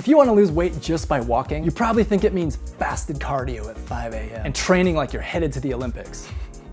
If you want to lose weight just by walking, you probably think it means fasted cardio at 5 a.m. and training like you're headed to the Olympics.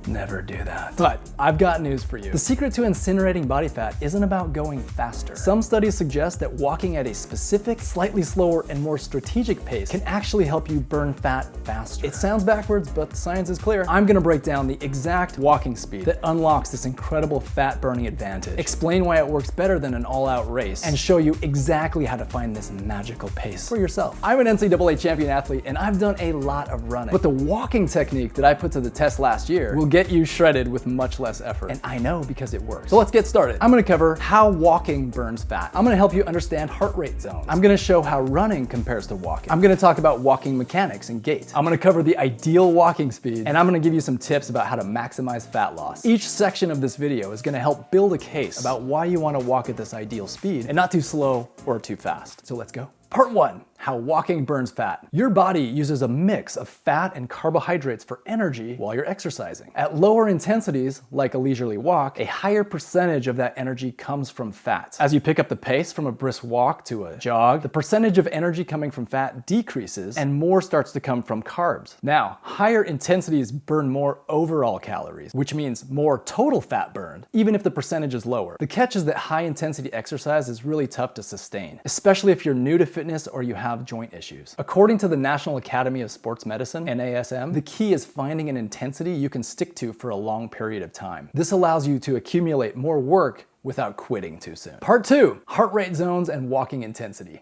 Never do that. But I've got news for you. The secret to incinerating body fat isn't about going faster. Some studies suggest that walking at a specific, slightly slower and more strategic pace can actually help you burn fat faster. It sounds backwards, but the science is clear. I'm gonna break down the exact walking speed that unlocks this incredible fat burning advantage, explain why it works better than an all-out race, and show you exactly how to find this magical pace for yourself. I'm an NCAA champion athlete and I've done a lot of running, but the walking technique that I put to the test last year will get you shredded with much less effort. And I know because it works. So let's get started. I'm gonna cover how walking burns fat. I'm gonna help you understand heart rate zones. I'm gonna show how running compares to walking. I'm gonna talk about walking mechanics and gait. I'm gonna cover the ideal walking speed, and I'm gonna give you some tips about how to maximize fat loss. Each section of this video is gonna help build a case about why you wanna walk at this ideal speed and not too slow or too fast. So let's go. Part 1, how walking burns fat. Your body uses a mix of fat and carbohydrates for energy while you're exercising. At lower intensities, like a leisurely walk, a higher percentage of that energy comes from fat. As you pick up the pace from a brisk walk to a jog, the percentage of energy coming from fat decreases and more starts to come from carbs. Now, higher intensities burn more overall calories, which means more total fat burned, even if the percentage is lower. The catch is that high intensity exercise is really tough to sustain, especially if you're new to fitness or you have joint issues. According to the National Academy of Sports Medicine, NASM, the key is finding an intensity you can stick to for a long period of time. This allows you to accumulate more work without quitting too soon. Part 2, heart rate zones and walking intensity.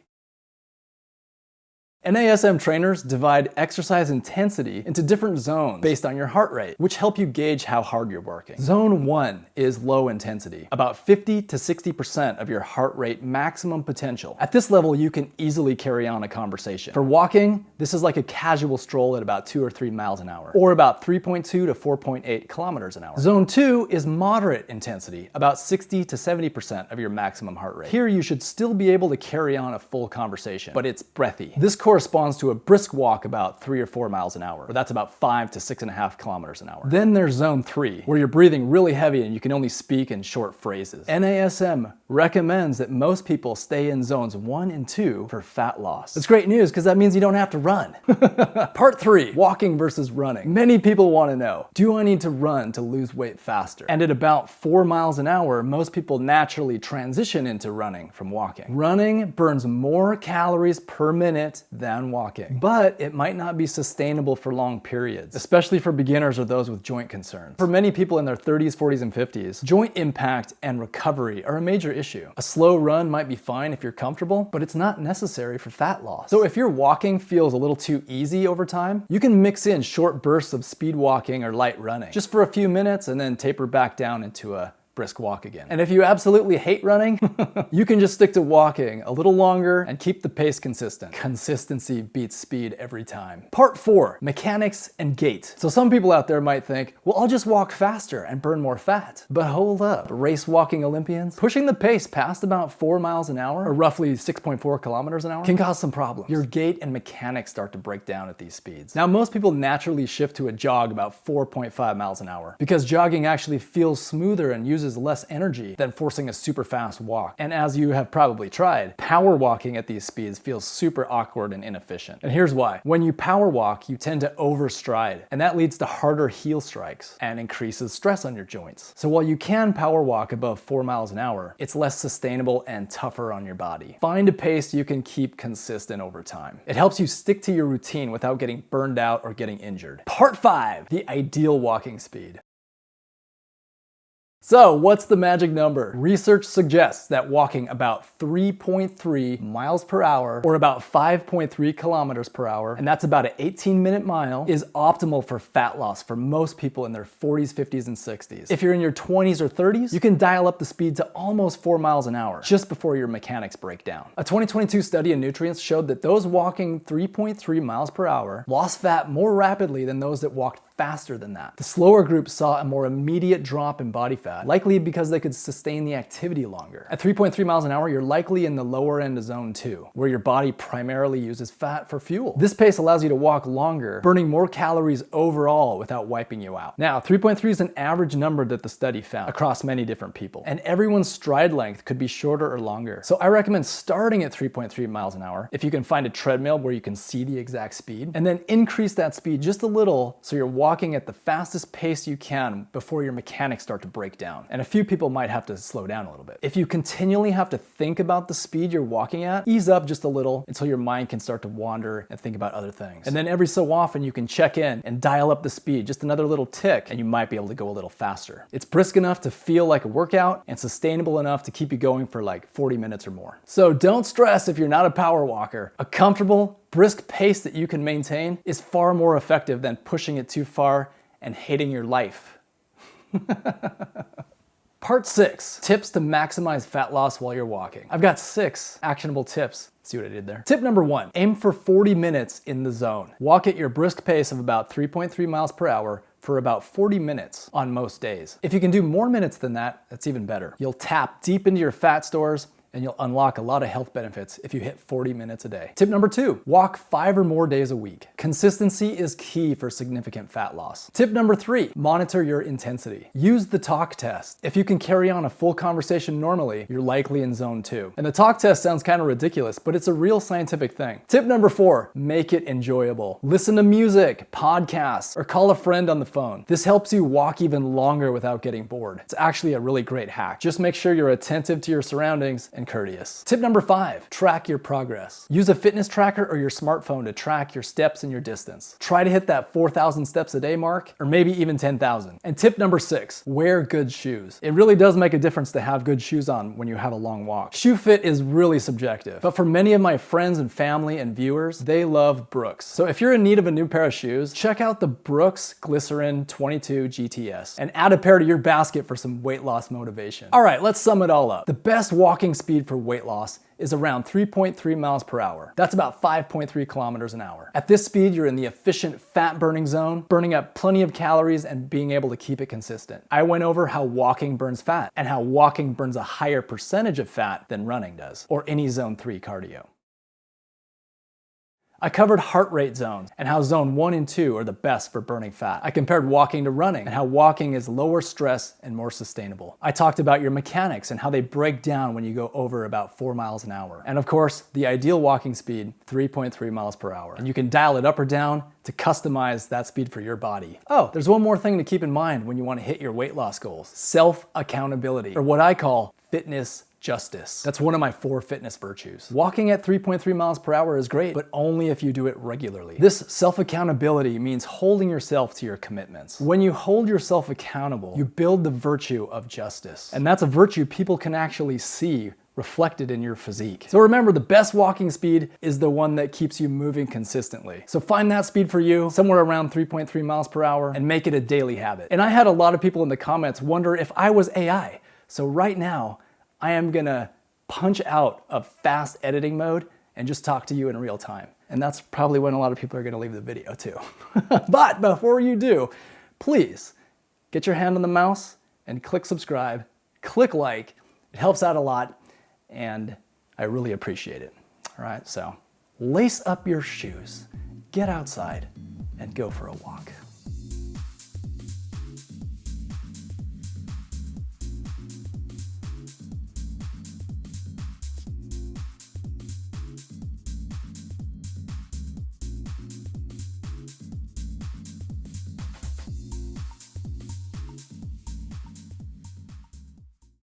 NASM trainers divide exercise intensity into different zones based on your heart rate, which help you gauge how hard you're working. Zone 1 is low intensity, about 50 to 60% of your heart rate maximum potential. At this level, you can easily carry on a conversation. For walking, this is like a casual stroll at about 2 or 3 miles an hour, or about 3.2 to 4.8 kilometers an hour. Zone 2 is moderate intensity, about 60 to 70% of your maximum heart rate. Here, you should still be able to carry on a full conversation, but it's breathy. This corresponds to a brisk walk about 3 or 4 miles an hour, or that's about 5 to 6.5 kilometers an hour. Then there's zone 3, where you're breathing really heavy and you can only speak in short phrases. NASM recommends that most people stay in zones 1 and 2 for fat loss. That's great news because that means you don't have to run. Part 3, walking versus running. Many people want to know, do I need to run to lose weight faster? And at about 4 miles an hour, most people naturally transition into running from walking. Running burns more calories per minute than walking, but it might not be sustainable for long periods, especially for beginners or those with joint concerns. For many people in their 30s, 40s, and 50s, joint impact and recovery are a major issue. A slow run might be fine if you're comfortable, but it's not necessary for fat loss. So if your walking feels a little too easy over time, you can mix in short bursts of speed walking or light running, just for a few minutes and then taper back down into a brisk walk again. And if you absolutely hate running, you can just stick to walking a little longer and keep the pace consistent. Consistency beats speed every time. Part 4, mechanics and gait. So some people out there might think, well, I'll just walk faster and burn more fat. But hold up, race walking Olympians, pushing the pace past about 4 miles an hour, or roughly 6.4 kilometers an hour, can cause some problems. Your gait and mechanics start to break down at these speeds. Now, most people naturally shift to a jog about 4.5 miles an hour because jogging actually feels smoother and uses less energy than forcing a super fast walk. And as you have probably tried, power walking at these speeds feels super awkward and inefficient. And here's why. When you power walk, you tend to overstride, and that leads to harder heel strikes and increases stress on your joints. So while you can power walk above 4 miles an hour, it's less sustainable and tougher on your body. Find a pace you can keep consistent over time. It helps you stick to your routine without getting burned out or getting injured. Part 5, the ideal walking speed. So what's the magic number? Research suggests that walking about 3.3 miles per hour or about 5.3 kilometers per hour, and that's about an 18-minute mile, is optimal for fat loss for most people in their 40s, 50s, and 60s. If you're in your 20s or 30s, you can dial up the speed to almost 4 miles an hour just before your mechanics break down. A 2022 study in Nutrients showed that those walking 3.3 miles per hour lost fat more rapidly than those that walked faster than that. The slower group saw a more immediate drop in body fat, likely because they could sustain the activity longer. At 3.3 miles an hour, you're likely in the lower end of zone 2, where your body primarily uses fat for fuel. This pace allows you to walk longer, burning more calories overall without wiping you out. Now, 3.3 is an average number that the study found across many different people, and everyone's stride length could be shorter or longer. So I recommend starting at 3.3 miles an hour if you can find a treadmill where you can see the exact speed, and then increase that speed just a little so you're walking at the fastest pace you can before your mechanics start to break down. And a few people might have to slow down a little bit. If you continually have to think about the speed you're walking at, ease up just a little until your mind can start to wander and think about other things. And then every so often you can check in and dial up the speed just another little tick, and you might be able to go a little faster. It's brisk enough to feel like a workout and sustainable enough to keep you going for like 40 minutes or more. So don't stress if you're not a power walker. A comfortable, brisk pace that you can maintain is far more effective than pushing it too far and hating your life. Part 6, tips to maximize fat loss while you're walking. I've got 6 actionable tips. See what I did there? Tip number 1, aim for 40 minutes in the zone. Walk at your brisk pace of about 3.3 miles per hour for about 40 minutes on most days. If you can do more minutes than that, that's even better. You'll tap deep into your fat stores, and you'll unlock a lot of health benefits if you hit 40 minutes a day. Tip number 2, walk 5 or more days a week. Consistency is key for significant fat loss. Tip number 3, monitor your intensity. Use the talk test. If you can carry on a full conversation normally, you're likely in zone 2. And the talk test sounds kind of ridiculous, but it's a real scientific thing. Tip number 4, make it enjoyable. Listen to music, podcasts, or call a friend on the phone. This helps you walk even longer without getting bored. It's actually a really great hack. Just make sure you're attentive to your surroundings and courteous. Tip number 5, track your progress. Use a fitness tracker or your smartphone to track your steps and your distance. Try to hit that 4,000 steps a day mark, or maybe even 10,000. And tip number 6, wear good shoes. It really does make a difference to have good shoes on when you have a long walk. Shoe fit is really subjective, but for many of my friends and family and viewers, they love Brooks. So if you're in need of a new pair of shoes, check out the Brooks Glycerin 22 GTS and add a pair to your basket for some weight loss motivation. All right, let's sum it all up. The best walking speed for weight loss is around 3.3 miles per hour. That's about 5.3 kilometers an hour. At this speed, you're in the efficient fat burning zone, burning up plenty of calories and being able to keep it consistent. I went over how walking burns fat and how walking burns a higher percentage of fat than running does, or any zone 3 cardio. I covered heart rate zones and how zone 1 and 2 are the best for burning fat. I compared walking to running and how walking is lower stress and more sustainable. I talked about your mechanics and how they break down when you go over about 4 miles an hour. And of course, the ideal walking speed, 3.3 miles per hour. And you can dial it up or down to customize that speed for your body. Oh, there's one more thing to keep in mind when you want to hit your weight loss goals. Self-accountability, or what I call fitness justice. That's one of my 4 fitness virtues. Walking at 3.3 miles per hour is great, but only if you do it regularly. This self-accountability means holding yourself to your commitments. When you hold yourself accountable, you build the virtue of justice. And that's a virtue people can actually see reflected in your physique. So remember, the best walking speed is the one that keeps you moving consistently. So find that speed for you, somewhere around 3.3 miles per hour, and make it a daily habit. And I had a lot of people in the comments wonder if I was AI. So right now, I am gonna punch out of fast editing mode and just talk to you in real time. And that's probably when a lot of people are gonna leave the video too. But before you do, please get your hand on the mouse and click subscribe, click like. It helps out a lot and I really appreciate it. All right, so lace up your shoes, get outside and go for a walk.